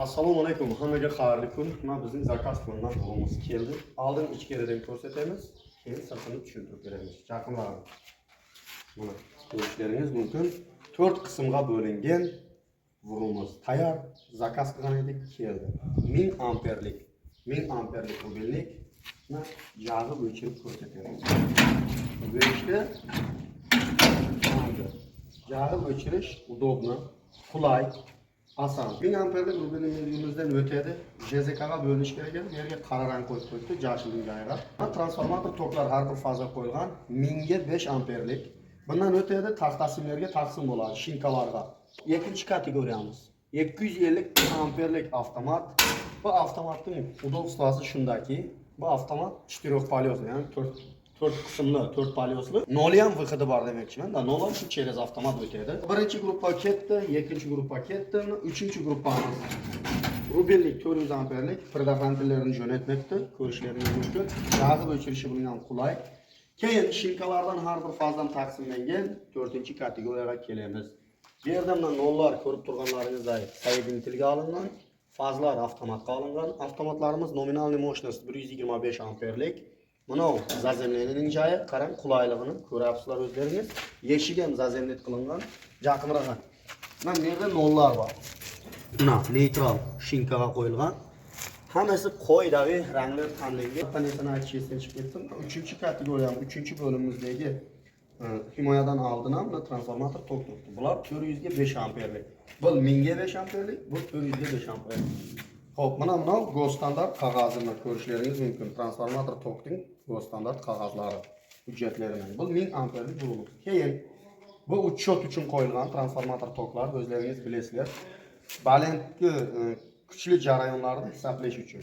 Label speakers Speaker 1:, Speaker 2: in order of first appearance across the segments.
Speaker 1: Assalomu alaykum. Hammaga xayrli kun. Mana bizning zakaz qilingan bo'limiz keldi. Oldin ichkaridan ko'rsatamiz, keyin sirtini tushuntirib beramiz. Yaqinroq. Mana ko'rishlaringiz mumkin. 4 qismga bo'lingan burimiz tayyor. Zakaz qilgan edik, keldi. 1000 amperlik. 1000 amperlik rubellik. Mana yog'i o'chirib ko'rsatamiz. Bu ishda yog'i o'chirish udobni, qulay. Asan. 1000 amperlik rubelin mediumimizdan o'tadi. JZK'ga bo'linish kerak edi. Bu yerga qora rang qo'yib qo'yibdi, jashtning joyiga. Transformator toklar har bir faza qo'yilgan. 1000 ga 5 amperlik. Bundan o'tadi taxta simlarga taqsim bo'ladi, shinkalarga. Ikkinchi kategoriyamiz 250 amperlik avtomat. Bu avtomatning udobstosi shundaki, bu avtomat 4 polyozli, ya'ni 4 qismli, 4 polyozli. 0 ham выходi bor demoqchiman. Da 0 shu через avtomat o'tadi. Birinchi guruhga ketdi, ikkinchi guruhga ketdi, uchinchi guruhimiz rubellik 400 amperlik predominantlarini jo'natmoqda. Ko'rishlaringiz mumkin. Yog'i o'chirishi bilan qulay. Keyin shinkalardan har bir fazdan taqsimlangan 4-kategoriyaga kelamiz. Bu yerda mana nollar ko'rib turganlaringizdek soedinitelga olingan, fazlar avtomatga olingan. Avtomatlarimiz nominalniy mощность 125 amperlik. Mana zazemlenining joyi, qarang qulayligini ko'rasizlar o'zlaringiz. Eshigi ham zazemlet qilingan. Yaqinroq. Mana bu yerda nollar bor. Mana neytral shinkaga qo'yilgan. Hammasi qo'ydagi ranglar tanlangan. Qanday aytishni chiqib ketdim. 3-kategoriyam, 3-bo'limimizdagi himoyadan oldin ham transformator tok turibdi. Bular 400 ga 5 amperlik. Bu 1000 ga 5 amperlik, bu 400 ga 5 amperlik. Xo'p, mana go standart qog'ozini ko'rishlaringiz mumkin. Transformator tokning go standart qog'ozlari, hujjatlarini. Bu 1000 amperlik bo'lib. Keyin bu uchshot uchun qo'yilgan transformator toklar, o'zlaringiz bilasizlar. Balandki kuchli jarayonlarni hisoblash uchun.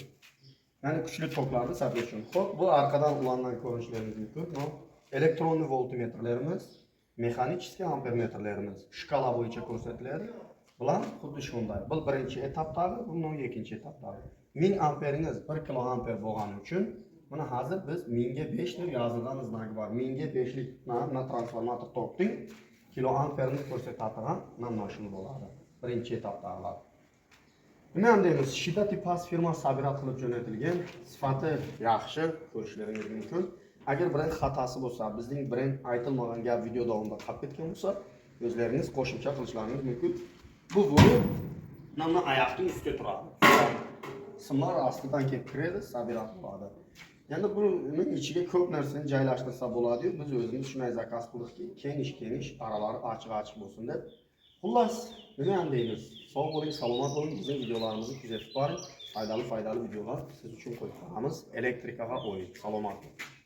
Speaker 1: Ya'ni kuchli toklarni hisoblash uchun. Xo'p, bu orqadan ulangan ko'rishlaringiz mumkin. Elektronli voltmetrlarimiz, mexanический ampermetrlarimiz shkala bo'yicha ko'rsatiladi. Bular xuddi shunday. Bu birinchi etapdagi, bu ikkinchi etapdagi. 1000 amperingiz 1 kiloamper bo'lgani uchun mana hozir biz 1000 ga 5 deb yozilgan znak bor. 1000 ga 5 lik transformator tokning kiloamperini ko'rsatadigan mana shuni bo'ladi. Birinchi etapdagilar. Nima ham deymiz? Shiddat pas firma sabirat qilib jo'natilgan, sifati yaxshi ko'rishlaringiz mumkin. Agar brend xatosi bo'lsa, bizning brend aytilmagan gap video davomida qolib ketgan bo'lsa, o'zlaringiz qo'shimcha qilishlaringiz mumkin. Bu mana oyoqning ustida turadi. Simlar ostidan kelib kiradi, sabirat bo'ladi. Ya'ni buning ichiga ko'p narsani joylashtirsa bo'ladi-yu, biz o'zimiz shunday zakaz qildikki, kenish aralari ochiq bo'lsin deb. Xullas, nima ham deymiz? Sog' bo'ling, salomat bo'ling, bizning videolarimizni kuzatib boring. Foydali videolar siz uchun qo'yib qo'yamiz. Elektrikaga o'yin. Salomat bo'ling.